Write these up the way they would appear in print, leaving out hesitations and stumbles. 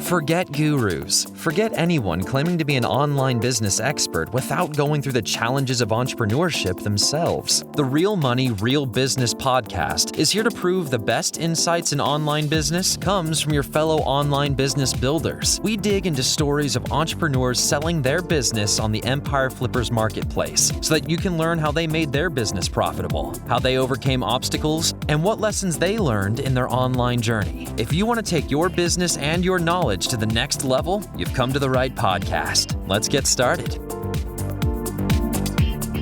Forget gurus. Forget anyone claiming to be an online business expert without going through the challenges of entrepreneurship themselves. The Real Money, Real Business podcast is here to prove the best insights in online business comes from your fellow online business builders. We dig into stories of entrepreneurs selling their business on the Empire Flippers marketplace so that you can learn how they made their business profitable, how they overcame obstacles, and what lessons they learned in their online journey. If you want to take your business and your knowledge to the next level, you've come to the right podcast. Let's get started.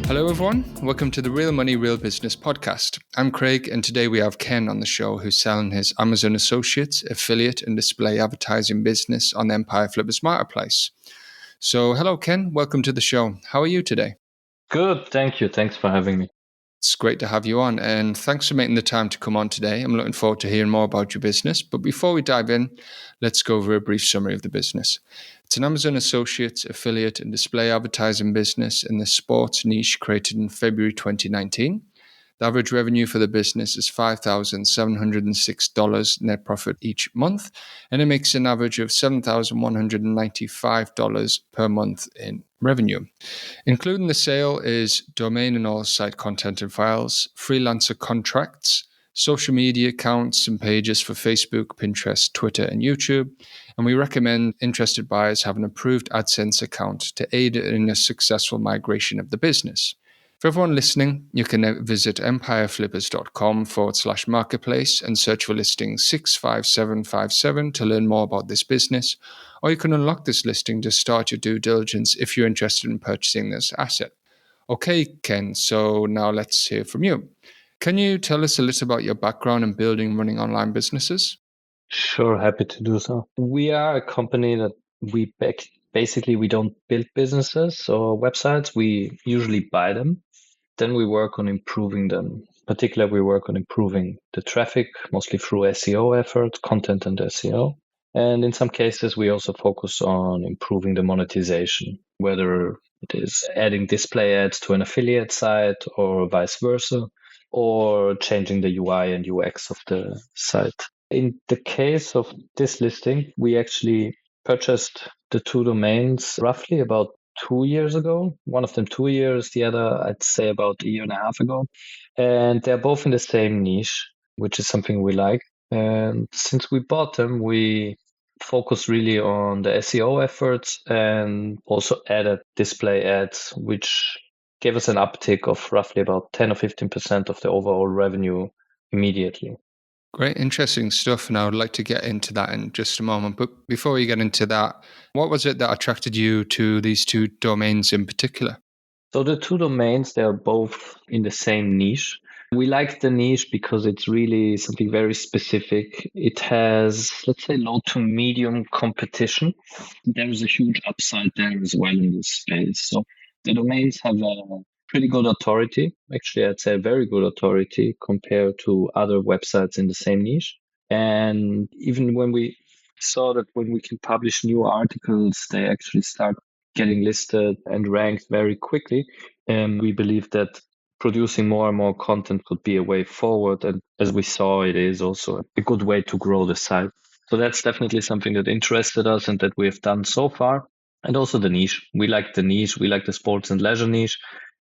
Hello everyone, welcome to the Real Money, Real Business podcast. I'm Craig, and today we have Ken on the show who's selling his Amazon Associates affiliate and display advertising business on the Empire Flippers marketplace. So hello Ken, welcome to the show. How are you today? Good, thank you. Thanks for having me. It's great to have you on, and thanks for making the time to come on today. I'm looking forward to hearing more about your business. But before we dive in, let's go over a brief summary of the business. It's an Amazon Associates affiliate and display advertising business in the sports niche created in February 2019. The average revenue for the business is $5,706 net profit each month, and it makes an average of $7,195 per month in revenue. Including the sale is domain and all site content and files, freelancer contracts, social media accounts and pages for Facebook, Pinterest, Twitter, and YouTube. And we recommend interested buyers have an approved AdSense account to aid in a successful migration of the business. For everyone listening, you can visit empireflippers.com/marketplace and search for listing 65757 to learn more about this business, or you can unlock this listing to start your due diligence if you're interested in purchasing this asset. Okay, Ken, so now let's hear from you. Can you tell us a little about your background in building and running online businesses? Sure, happy to do so. We are a company that we don't build businesses or websites. We usually buy them. Then we work on improving them. Particularly, we work on improving the traffic, mostly through SEO efforts, content and SEO. And in some cases, we also focus on improving the monetization, whether it is adding display ads to an affiliate site or vice versa, or changing the UI and UX of the site. In the case of this listing, we actually purchased the two domains roughly about 2 years ago. One of them 2 years, the other, I'd say about a year and a half ago. And they're both in the same niche, which is something we like. And since we bought them, we focus really on the SEO efforts and also added display ads, which gave us an uptick of roughly about 10 or 15% of the overall revenue immediately. Great, interesting stuff, and I would like to get into that in just a moment. But before we get into that, what was it that attracted you to these two domains in particular? So the two domains, they are both in the same niche. We like the niche because it's really something very specific. It has, let's say, low to medium competition. There is a huge upside there as well in this space. So the domains have a pretty good authority. Actually, I'd say a very good authority compared to other websites in the same niche. And even when we saw that when we can publish new articles, they actually start getting listed and ranked very quickly. And we believe that producing more and more content could be a way forward. And as we saw, it is also a good way to grow the site. So that's definitely something that interested us and that we have done so far. And also the niche. We like the niche. We like the sports and leisure niche.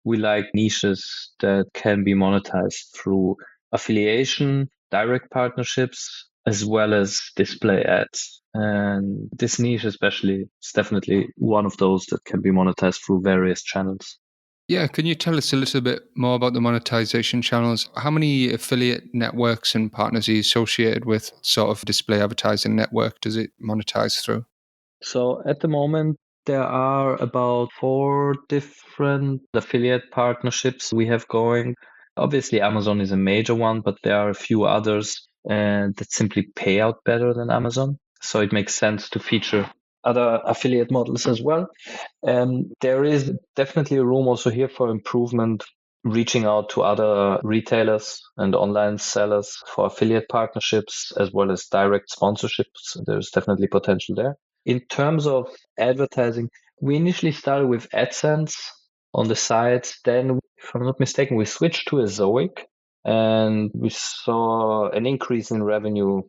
We like niches that can be monetized through affiliation, direct partnerships, as well as display ads. And this niche especially is definitely one of those that can be monetized through various channels. Yeah, can you tell us a little bit more about the monetization channels? How many affiliate networks and partners are you associated with? Sort of display advertising network does it monetize through? So at the moment, there are about 4 different affiliate partnerships we have going. Obviously, Amazon is a major one, but there are a few others that simply pay out better than Amazon. So it makes sense to feature other affiliate models as well. There is definitely a room also here for improvement, reaching out to other retailers and online sellers for affiliate partnerships as well as direct sponsorships. There's definitely potential there. In terms of advertising, we initially started with AdSense on the site. Then, if I'm not mistaken, we switched to Ezoic and we saw an increase in revenue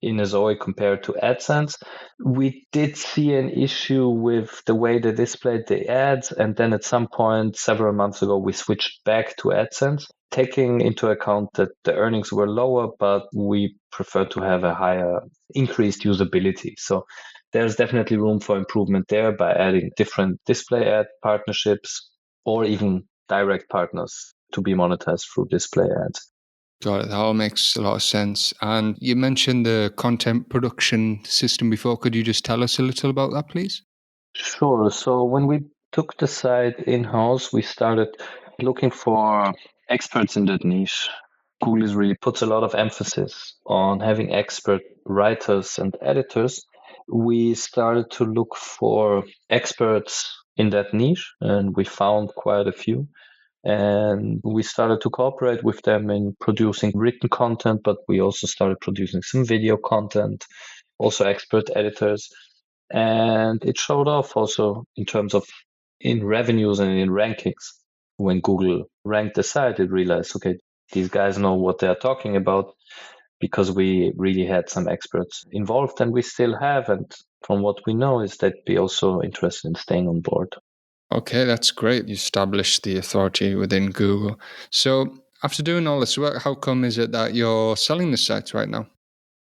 in a Zoe compared to AdSense. We did see an issue with the way they displayed the ads. And then at some point, several months ago, we switched back to AdSense, taking into account that the earnings were lower, but we prefer to have a higher increased usability. So there's definitely room for improvement there by adding different display ad partnerships or even direct partners to be monetized through display ads. Got it. That all makes a lot of sense. And you mentioned the content production system before. Could you just tell us a little about that, please? Sure. So when we took the site in-house, we started looking for experts in that niche. Google really puts a lot of emphasis on having expert writers and editors. We started to look for experts in that niche, and we found quite a few. And we started to cooperate with them in producing written content, but we also started producing some video content, also expert editors. And it showed off also in terms of in revenues and in rankings. When Google ranked the site, it realized, okay, these guys know what they're talking about because we really had some experts involved and we still have. And from what we know is that they'd be also interested in staying on board. Okay, that's great. You established the authority within Google. So after doing all this work, how come is it that you're selling the site right now?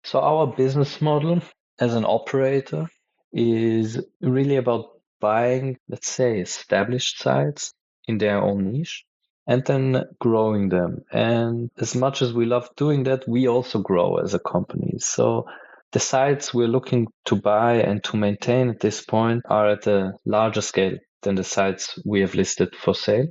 So our business model as an operator is really about buying, let's say, established sites in their own niche and then growing them. And as much as we love doing that, we also grow as a company. So the sites we're looking to buy and to maintain at this point are at a larger scale than the sites we have listed for sale.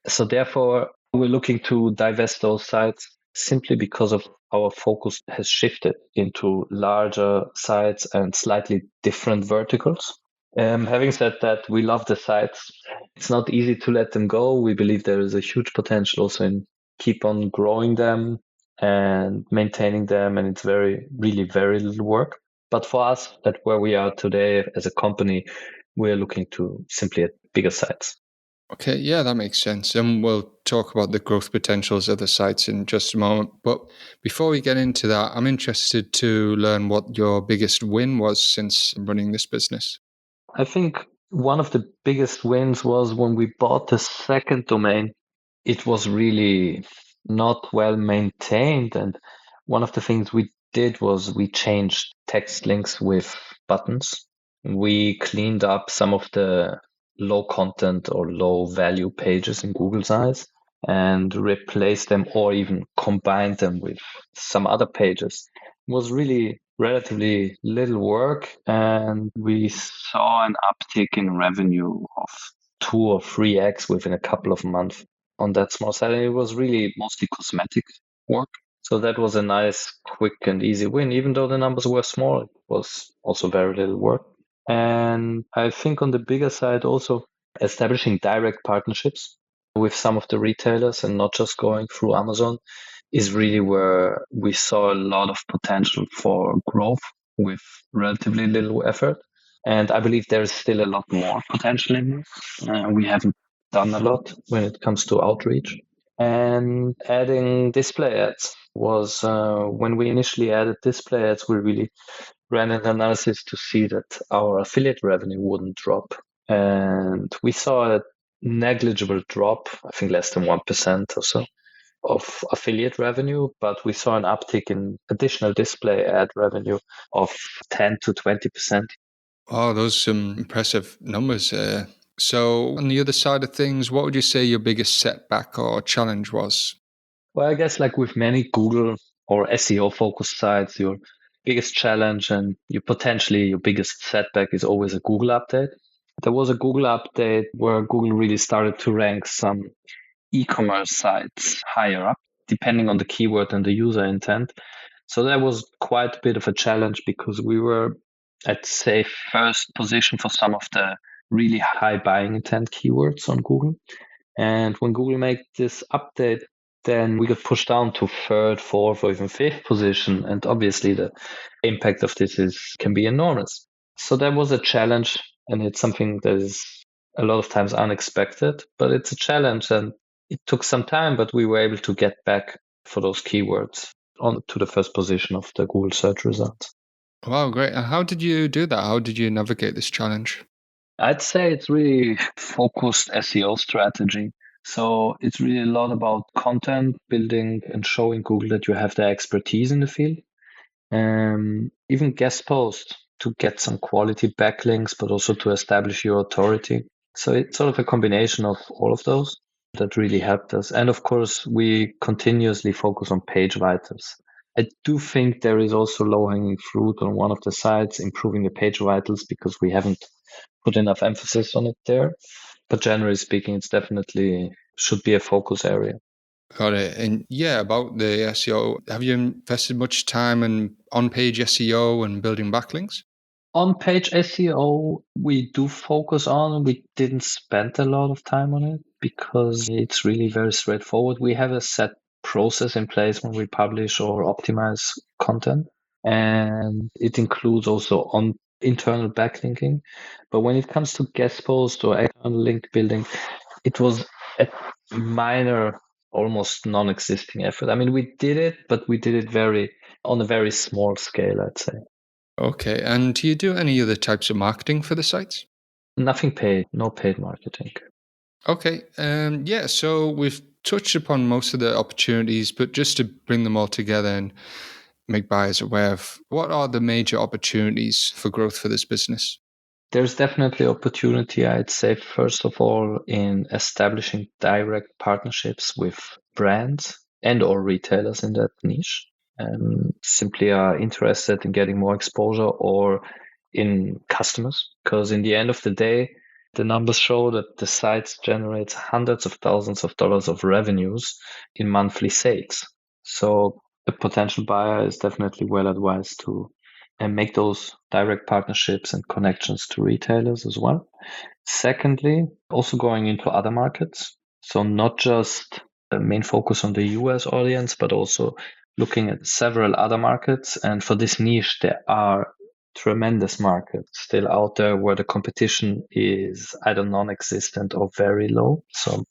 So therefore, we're looking to divest those sites simply because of our focus has shifted into larger sites and slightly different verticals. Having said that, we love the sites. It's not easy to let them go. We believe there is a huge potential also in keep on growing them and maintaining them. And it's really very little work. But for us, at where we are today as a company, we're looking to simply at bigger sites. Okay, yeah, that makes sense. And we'll talk about the growth potentials of the sites in just a moment. But before we get into that, I'm interested to learn what your biggest win was since running this business. I think one of the biggest wins was when we bought the second domain. It was really not well maintained. And one of the things we did was we changed text links with buttons. We cleaned up some of the low content or low value pages in Google's eyes and replaced them or even combined them with some other pages. It was really relatively little work, and we saw an uptick in revenue of 2 or 3x within a couple of months on that small site. And it was really mostly cosmetic work. So that was a nice, quick and easy win. Even though the numbers were small, it was also very little work. And I think on the bigger side, also establishing direct partnerships with some of the retailers and not just going through Amazon is really where we saw a lot of potential for growth with relatively little effort. And I believe there is still a lot more potential in this. We haven't done a lot when it comes to outreach. And adding display ads was when we initially added display ads, we really ran an analysis to see that our affiliate revenue wouldn't drop. And we saw a negligible drop, I think less than 1% or so, of affiliate revenue, but we saw an uptick in additional display ad revenue of 10 to 20%. Oh, those are some impressive numbers. So on the other side of things, what would you say your biggest setback or challenge was? Well, I guess like with many Google or SEO focused sites, your biggest challenge and your biggest setback is always a Google update. There was a Google update where Google really started to rank some e-commerce sites higher up, depending on the keyword and the user intent. So that was quite a bit of a challenge because we were at, say, first position for some of the really high buying intent keywords on Google. And when Google made this update, then we got pushed down to third, fourth, or even fifth position. And obviously the impact of this can be enormous. So that was a challenge, and it's something that is a lot of times unexpected, but it's a challenge, and it took some time, but we were able to get back for those keywords on to the first position of the Google search results. Wow, great. And how did you do that? How did you navigate this challenge? I'd say it's really focused SEO strategy. So it's really a lot about content building and showing Google that you have the expertise in the field. Even guest posts to get some quality backlinks, but also to establish your authority. So it's sort of a combination of all of those that really helped us. And of course, we continuously focus on page vitals. I do think there is also low-hanging fruit on one of the sites, improving the page vitals, because we haven't put enough emphasis on it there. But generally speaking, it's definitely should be a focus area. Got it. And yeah, about the SEO, have you invested much time in on-page SEO and building backlinks? On-page SEO, we do focus on. We didn't spend a lot of time on it because it's really very straightforward. We have a set process in place when we publish or optimize content, and it includes also on internal backlinking. But when it comes to guest posts or external link building, it was a minor, almost non-existing effort. I mean, we did it, but we did it on a very small scale, I'd say. Okay. And do you do any other types of marketing for the sites? Nothing paid, no paid marketing. Okay. Yeah. So we've touched upon most of the opportunities, but just to bring them all together and make buyers aware of what are the major opportunities for growth for this business? There's definitely opportunity, I'd say, first of all, in establishing direct partnerships with brands and or retailers in that niche, and simply are interested in getting more exposure, or in customers. Because in the end of the day, the numbers show that the site generates hundreds of thousands of dollars of revenues in monthly sales. So a potential buyer is definitely well advised to and make those direct partnerships and connections to retailers as well. Secondly, also going into other markets. So not just the main focus on the US audience, but also looking at several other markets. And for this niche, there are tremendous markets still out there where the competition is either non-existent or very low. So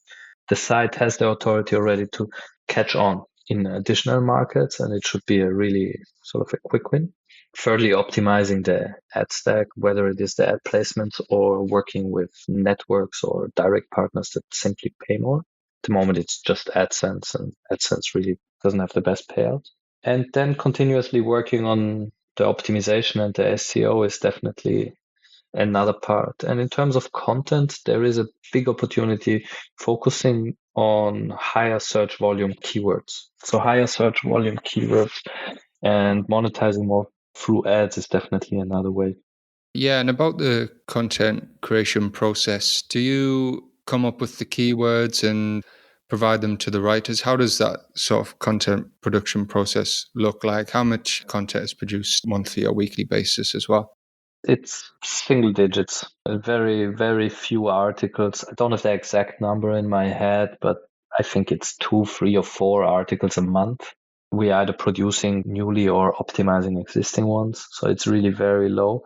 the site has the authority already to catch on in additional markets, and it should be a really sort of a quick win. Thirdly, optimizing the ad stack, whether it is the ad placements or working with networks or direct partners that simply pay more. At the moment, it's just AdSense, and AdSense really doesn't have the best payout. And then continuously working on the optimization and the SEO is definitely another part. And in terms of content, there is a big opportunity focusing on higher search volume keywords. So higher search volume keywords and monetizing more through ads is definitely another way. Yeah. And about the content creation process, do you come up with the keywords and provide them to the writers? How does that sort of content production process look like? How much content is produced monthly or weekly basis as well? It's single digits, very, very few articles. I don't have the exact number in my head, but I think it's 2, 3, or 4 articles a month. We are either producing newly or optimizing existing ones. So it's really very low.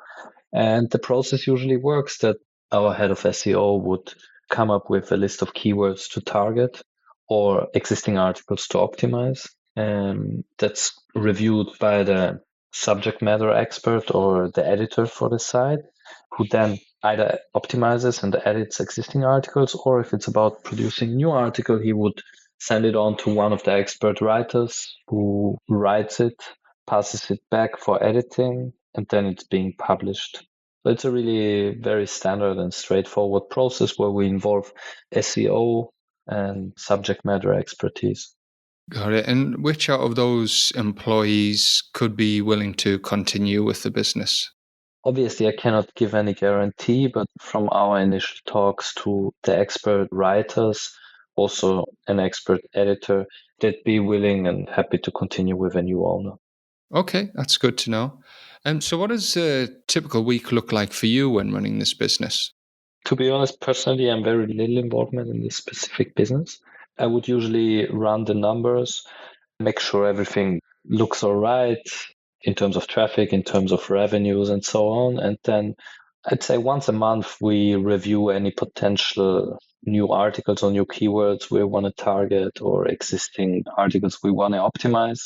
And the process usually works that our head of SEO would come up with a list of keywords to target or existing articles to optimize. And that's reviewed by the subject matter expert or the editor for the site, who then either optimizes and edits existing articles, or if it's about producing new article, he would send it on to one of the expert writers who writes it, passes it back for editing, and then it's being published. So it's a really very standard and straightforward process where we involve SEO and subject matter expertise. Got it. And which out of those employees could be willing to continue with the business? Obviously, I cannot give any guarantee, but from our initial talks to the expert writers, also an expert editor, they'd be willing and happy to continue with a new owner. Okay, that's good to know. So what does a typical week look like for you when running this business? To be honest, personally, I'm very little involvement in this specific business. I would usually run the numbers, make sure everything looks all right in terms of traffic, in terms of revenues, and so on. And then I'd say once a month, we review any potential new articles or new keywords we want to target or existing articles we want to optimize.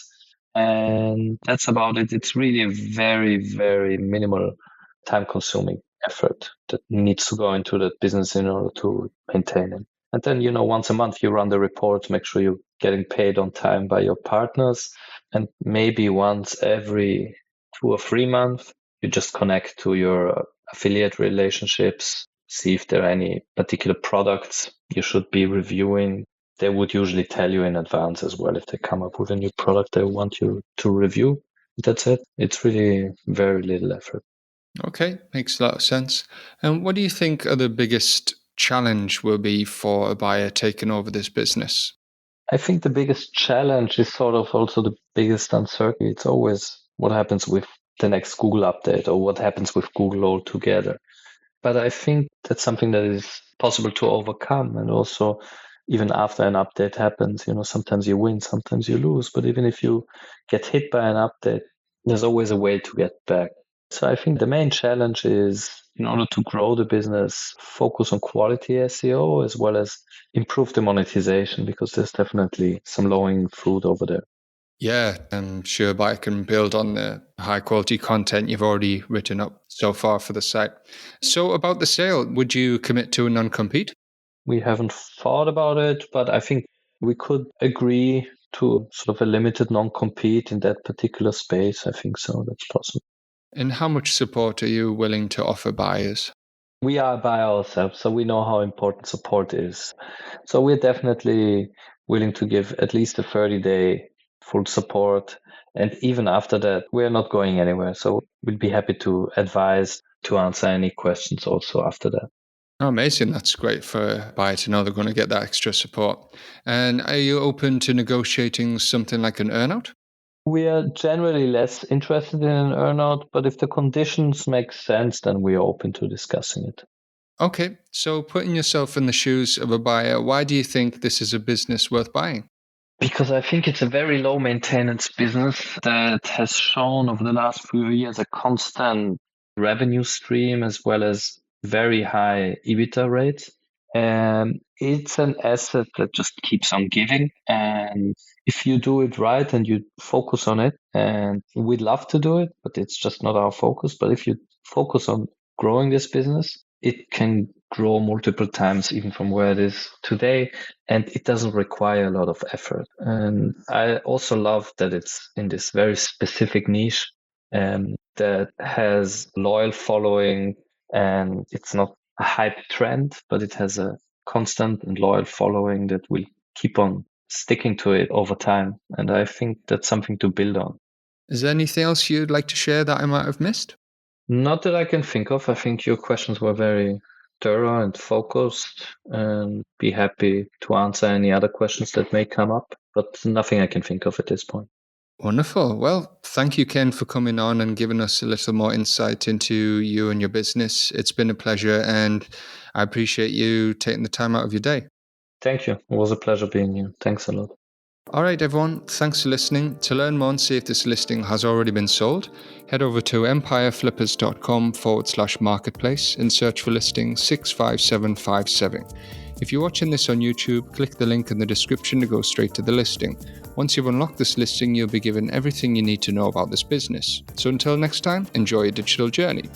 And that's about it. It's really a very, very minimal time-consuming effort that needs to go into that business in order to maintain it. And then, once a month you run the report, make sure you're getting paid on time by your partners. And maybe once every 2 or 3 months, you just connect to your affiliate relationships, see if there are any particular products you should be reviewing. They would usually tell you in advance as well if they come up with a new product they want you to review. That's it. It's really very little effort. Okay, makes a lot of sense. And what do you think are the biggest challenge will be for a buyer taking over this business? I think the biggest challenge is sort of also the biggest uncertainty. It's always what happens with the next Google update or what happens with Google altogether. But I think that's something that is possible to overcome. And also, even after an update happens, sometimes you win, sometimes you lose. But even if you get hit by an update, there's always a way to get back. So I think the main challenge is, in order to grow the business, focus on quality SEO as well as improve the monetization, because there's definitely some low-hanging fruit over there. Yeah, I'm sure buyer can build on the high quality content you've already written up so far for the site. So about the sale, would you commit to a non-compete? We haven't thought about it, but I think we could agree to sort of a limited non-compete in that particular space. I think so. That's possible. And how much support are you willing to offer buyers? We are by ourselves, so we know how important support is. So we're definitely willing to give at least a 30-day full support. And even after that, we're not going anywhere. So we'll be happy to advise, to answer any questions also after that. Oh, amazing. That's great for a buyer to know they're going to get that extra support. And are you open to negotiating something like an earnout? We are generally less interested in an earnout, but if the conditions make sense, then we are open to discussing it. Okay, so putting yourself in the shoes of a buyer, why do you think this is a business worth buying? Because I think it's a very low maintenance business that has shown over the last few years a constant revenue stream as well as very high EBITDA rates. And it's an asset that just keeps on giving. And if you do it right and you focus on it, and we'd love to do it, but it's just not our focus. But if you focus on growing this business, it can grow multiple times even from where it is today. And it doesn't require a lot of effort. And I also love that it's in this very specific niche that has loyal following, and it's not a hype trend, but it has a constant and loyal following that will keep on sticking to it over time. And I think that's something to build on. Is there anything else you'd like to share that I might have missed? Not that I can think of. I think your questions were very thorough and focused, and be happy to answer any other questions that may come up, but nothing I can think of at this point. Wonderful. Well, thank you, Ken, for coming on and giving us a little more insight into you and your business. It's been a pleasure, and I appreciate you taking the time out of your day. Thank you. It was a pleasure being here. Thanks a lot. All right, everyone. Thanks for listening. To learn more and see if this listing has already been sold, head over to empireflippers.com/marketplace and search for listing 65757. If you're watching this on YouTube, click the link in the description to go straight to the listing. Once you've unlocked this listing, you'll be given everything you need to know about this business. So until next time, enjoy your digital journey.